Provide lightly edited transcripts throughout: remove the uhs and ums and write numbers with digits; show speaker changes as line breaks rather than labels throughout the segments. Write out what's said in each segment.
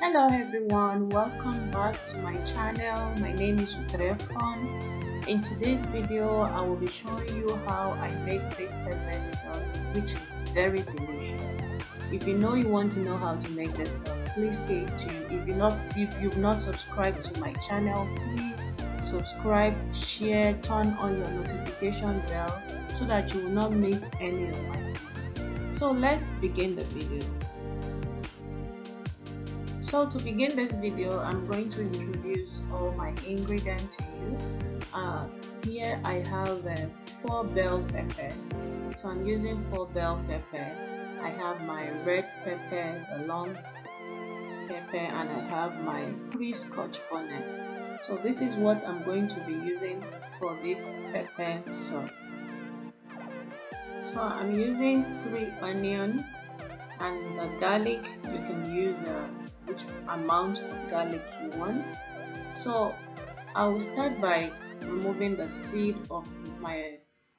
Hello everyone, welcome back to my channel. My name is Mackerel. In today's video, I will be showing you how I make this pepper sauce, which is very delicious. If you want to know how to make this sauce, please stay tuned. If you've not subscribed to my channel, please subscribe, share, turn on your notification bell so that you will not miss any of my videos. So let's begin the video. So to begin this video, I'm going to introduce all my ingredients to you. Here I have 4 bell pepper. So I'm using 4 bell pepper. I have my red pepper, the long pepper, and I have my 3 Scotch bonnet. So this is what I'm going to be using for this pepper sauce. So I'm using 3 onion, and the garlic you can use which amount of garlic you want. So I will start by removing the seed of my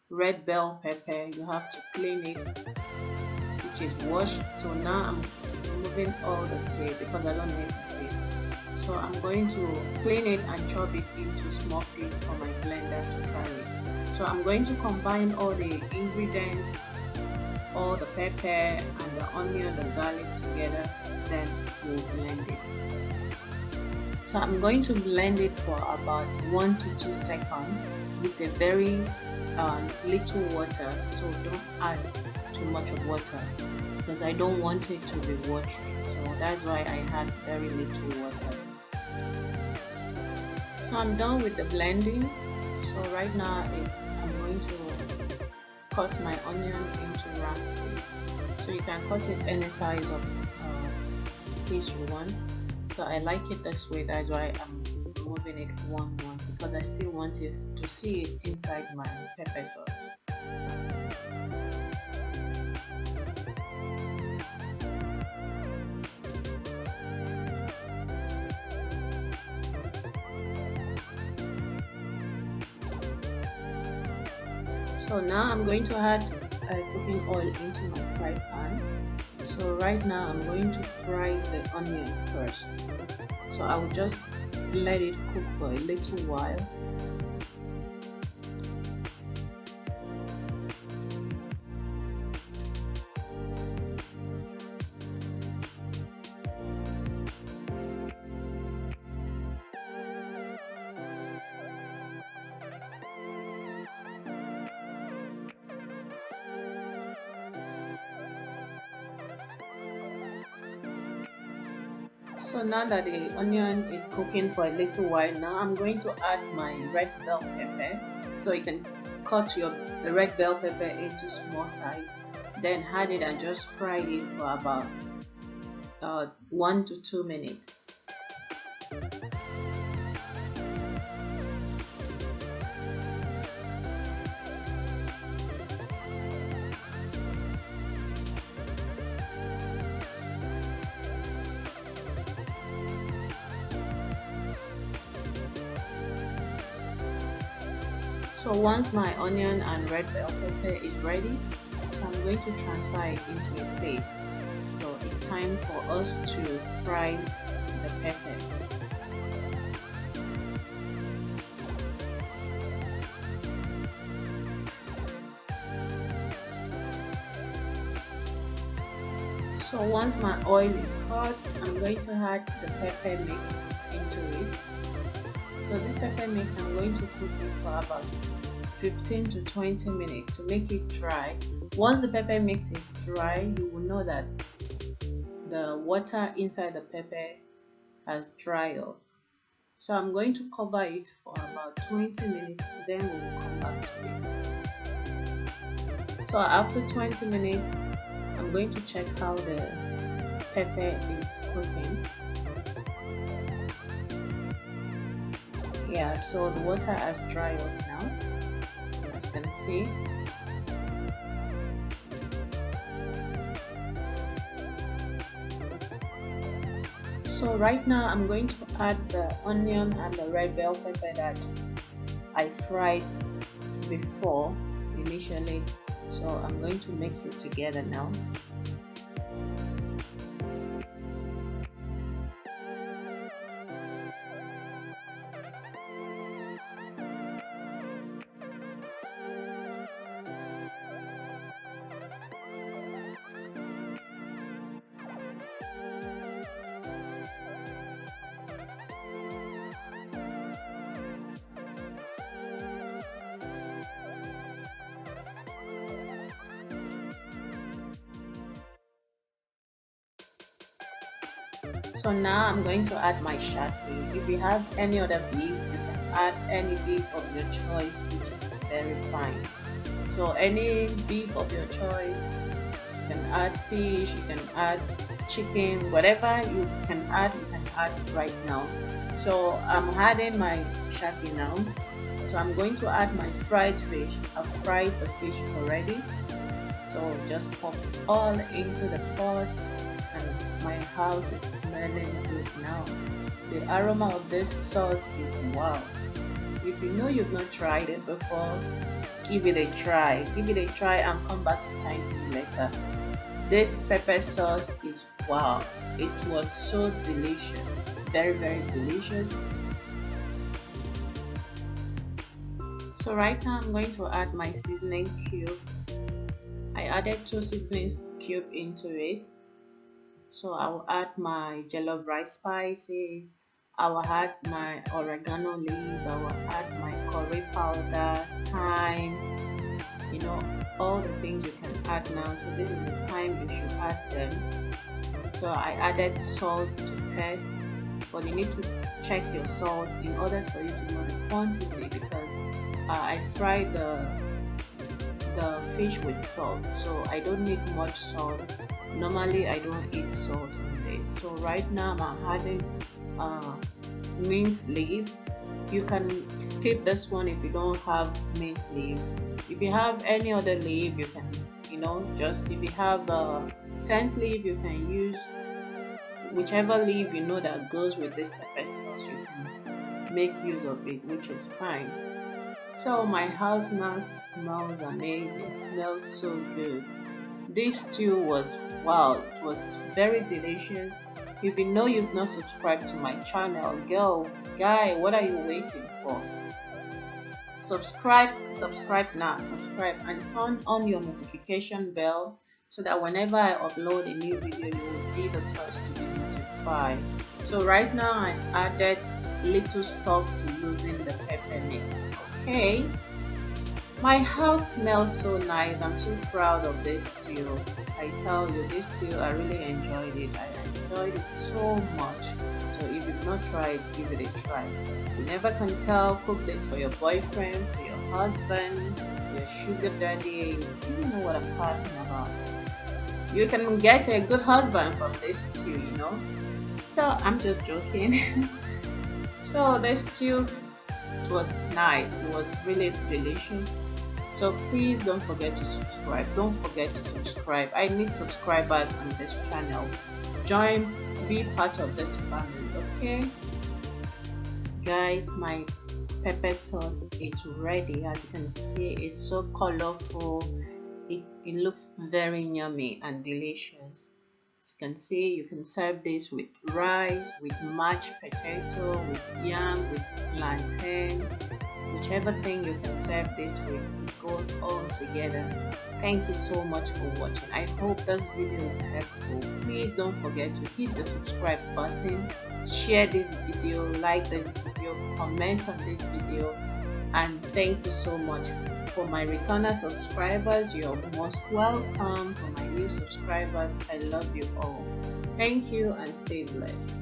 red bell pepper. You have to clean it, which is washed. So now I'm removing all the seed because I don't need the seed. So I'm going to clean it and chop it into small pieces for my blender to carry. So I'm going to combine all the ingredients, all the pepper and the onion, the garlic together, then we'll blend it. So I'm going to blend it for about 1 to 2 seconds with a very little water. So don't add too much of water because I don't want it to be watery. So that's why I had very little water. So I'm done with the blending. So right now I'm going to cut my onion into round pieces. So you can cut it any size of piece you want. So I like it this way, that's why I'm moving it one because I still want it to see it inside my pepper sauce. So now I'm going to add cooking oil into my fry pan. So right now I'm going to fry the onion first. So I will just let it cook for a little while. So now that the onion is cooking for a little while, now I'm going to add my red bell pepper. So you can cut the red bell pepper into small size, then add it and just fry it for about 1 to 2 minutes. So once my onion and red bell pepper is ready, so I'm going to transfer it into a plate. So it's time for us to fry the pepper. So once my oil is hot, I'm going to add the pepper mix into it. So this pepper mix, I'm going to cook it for about 15 to 20 minutes to make it dry. Once the pepper mix is dry, you will know that the water inside the pepper has dried up. So I'm going to cover it for about 20 minutes, then we will come back to it. So after 20 minutes, I'm going to check how the pepper is cooking. Yeah, so the water has dried up now, as you can see. So right now I'm going to add the onion and the red bell pepper that I fried before initially. So I'm going to mix it together now. So now I'm going to add my shaki. If you have any other beef, you can add any beef of your choice, which is very fine. So any beef of your choice, you can add fish, you can add chicken, whatever you can add right now. So I'm adding my shaki now. So I'm going to add my fried fish. I've fried the fish already. So just pop all into the pot, and my house is smelling good now. The aroma of this sauce is wow. If you know you've not tried it before, give it a try. Give it a try and come back to thank me later. This pepper sauce is wow. It was so delicious. Very, very delicious. So right now I'm going to add my seasoning cube. I added 2 seasoning cube into it. So I will add my jollof rice spices. I will add my oregano leaf. I will add my curry powder, thyme, all the things you can add now. So this is the time you should add them. So I added salt to taste, but you need to check your salt in order for you to know the quantity, because I fried the fish with salt, so I don't need much salt. Normally I don't eat salt on this. So right now I'm adding mint leaf. You can skip this one if you don't have mint leaf. If you have any other leaf, you can just, if you have scent leaf, you can use whichever leaf you know that goes with this pepper sauce. You can make use of it, which is fine. So my house now smells amazing, smells so good. This stew was wow, it was very delicious. If you know you've not subscribed to my channel, girl, guy, what are you waiting for? Subscribe now, subscribe, and turn on your notification bell so that whenever I upload a new video, you will be the first to be notified. So right now I added little stock to loosen the pepper mix. Okay, my house smells so nice. I'm so proud of this stew. I tell you, this stew, I really enjoyed it. I enjoyed it so much. So if you've not tried, give it a try. You never can tell. Cook this for your boyfriend, for your husband, for your sugar daddy. You know what I'm talking about. You can get a good husband from this stew. So I'm just joking. So this stew, it was nice. It was really delicious. So please don't forget to subscribe. Don't forget to subscribe. I need subscribers on this channel. Join, be part of this family, okay? Guys, my pepper sauce is ready. As you can see, it's so colorful. It looks very yummy and delicious. As you can see, you can serve this with rice, with mashed potato, with yam, with plantain, whichever thing you can serve this with. It goes all together. Thank you so much for watching. I hope this video is helpful. Please don't forget to hit the subscribe button, share this video, like this video, comment on this video, and thank you so much. For my returner subscribers, you're most welcome. For my new subscribers, I love you all. Thank you and stay blessed.